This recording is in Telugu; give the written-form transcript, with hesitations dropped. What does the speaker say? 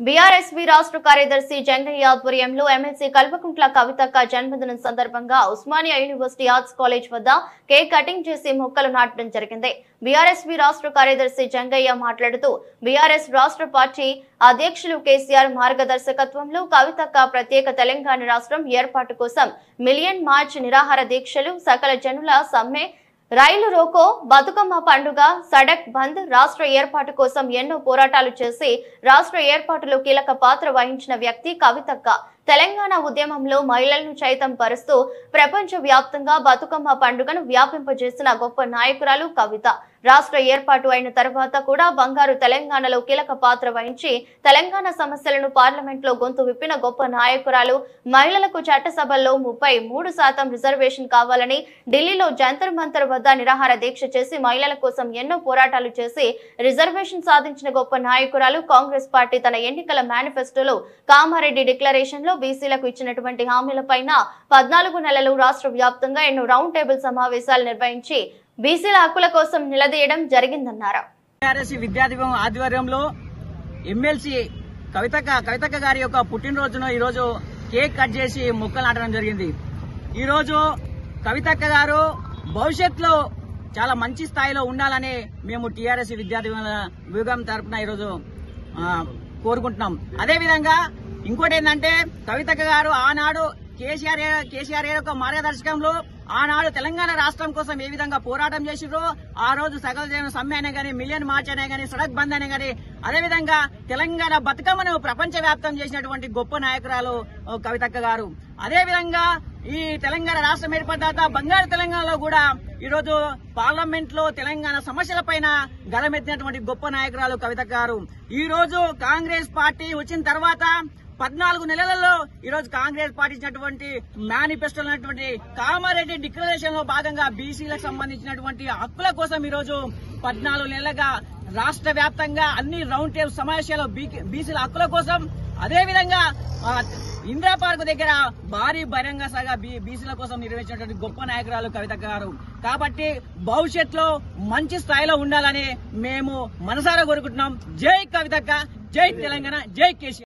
బీఆర్ఎస్వి రాష్ట్ర కార్యదర్శి జంగయ్య ఆధ్వర్యంలో ఎమ్మెల్సీ కల్వకుంట్ల కవితక్క జన్మదినం సందర్భంగా ఉస్మానియా యూనివర్సిటీ ఆర్ట్స్ కాలేజ్ వద్ద కేక్ కటింగ్ చేసి మొక్కలు నాటడం జరిగింది. బీఆర్ఎస్వి రాష్ట్ర కార్యదర్శి జంగయ్య మాట్లాడుతూ బీఆర్ఎస్ రాష్ట్ర పార్టీ అధ్యక్షులు కేసీఆర్ మార్గదర్శకత్వంలో కవితక్క ప్రత్యేక తెలంగాణ రాష్ట్రం ఏర్పాటు కోసం మిలియన్ మార్చ్ నిరాహార దీక్షలు, సకల జనుల సమ్మె, రైలు రోకో, బతుకమ్మ పండుగ, సడక్ బంద్, రాష్ట్ర ఏర్పాటు కోసం ఎన్నో పోరాటాలు చేసి రాష్ట్ర ఏర్పాటులో కీలక పాత్ర వహించిన వ్యక్తి కవితక్క. తెలంగాణ ఉద్యమంలో మహిళలను చైతం పరుస్తూ ప్రపంచ వ్యాప్తంగా బతుకమ్మ పండుగను వ్యాపింపజేసిన గొప్ప నాయకురాలు కవిత. రాష్ట్ర ఏర్పాటు అయిన తర్వాత కూడా బంగారు తెలంగాణలో కీలక పాత్ర వహించి తెలంగాణ సమస్యలను పార్లమెంట్ లో గొంతు విప్పిన గొప్ప నాయకురాలు. మహిళలకు చట్టసభల్లో 33% రిజర్వేషన్ కావాలని ఢిల్లీలో జంతర్ మంతర్ వద్ద నిరాహార దీక్ష చేసి మహిళల కోసం ఎన్నో పోరాటాలు చేసి రిజర్వేషన్ సాధించిన గొప్ప నాయకురాలు. కాంగ్రెస్ పార్టీ తన ఎన్నికల మేనిఫెస్టోలో కామారెడ్డి డిక్లరేషన్ లో బీసీలకు ఇచ్చినటువంటి హామీలపైన 14 నెలలు రాష్ట్ర వ్యాప్తంగా ఎన్నో రౌండ్ టేబుల్ సమావేశాలు నిర్వహించి బీసీల హక్కుల కోసం నిలదీయడం జరిగిందన్నారు. విద్యాదీపం ఆధ్వర్యంలో ఎమ్మెల్సీ కవితక్క గారి యొక్క పుట్టినరోజును ఈ రోజు కేక్ కట్ చేసి మొక్కలు నాటడం జరిగింది. ఈ రోజు కవితక్క గారు భవిష్యత్తులో చాలా మంచి స్థాయిలో ఉండాలని మేము టీఆర్ఎస్ విభాగం తరఫున ఈరోజు కోరుకుంటున్నాం. అదేవిధంగా ఇంకోటి ఏంటంటే కవితక్క గారు ఆనాడు కేసీఆర్ యొక్క మార్గదర్శకంలో ఆనాడు తెలంగాణ రాష్ట్రం కోసం ఏ విధంగా పోరాటం చేసిరో, ఆ రోజు సకల జన సమ్మె అయినా గానీ, మిలియన్ మార్చ్ అయినా గానీ, సడక్ బంద్ అయినా గానీ, అదేవిధంగా తెలంగాణ బతుకమ్మను ప్రపంచ వ్యాప్తం చేసినటువంటి గొప్ప నాయకురాలు కవితక్క గారు. అదేవిధంగా ఈ తెలంగాణ రాష్ట్రం ఏర్పడిన తర్వాత బంగారు తెలంగాణలో కూడా ఈరోజు పార్లమెంట్ లో తెలంగాణ సమస్యలపైన గలమెత్తినటువంటి గొప్ప నాయకురాలు కవితక్క గారు. ఈ రోజు కాంగ్రెస్ పార్టీ వచ్చిన తర్వాత 14 నెలలలో ఈరోజు కాంగ్రెస్ పార్టీ ఇచ్చినటువంటి మేనిఫెస్టో ఉన్నటువంటి కామారెడ్డి డిక్లరేషన్ లో భాగంగా బీసీలకు సంబంధించినటువంటి హక్కుల కోసం ఈరోజు 14 నెలలుగా రాష్ట్ర వ్యాప్తంగా అన్ని రౌండ్ టేబుల్ సమావేశాలు బీసీల హక్కుల కోసం, అదేవిధంగా ఇందిరా పార్క్ దగ్గర భారీ బహిరంగ సభ బీసీల కోసం నిర్వహించినటువంటి గొప్ప నాయకురాలు కవితక్క గారు. కాబట్టి భవిష్యత్తులో మంచి స్థాయిలో ఉండాలని మేము మనసారా కోరుకుంటున్నాం. జై కవితక్క, జై తెలంగాణ, జై కేసీఆర్.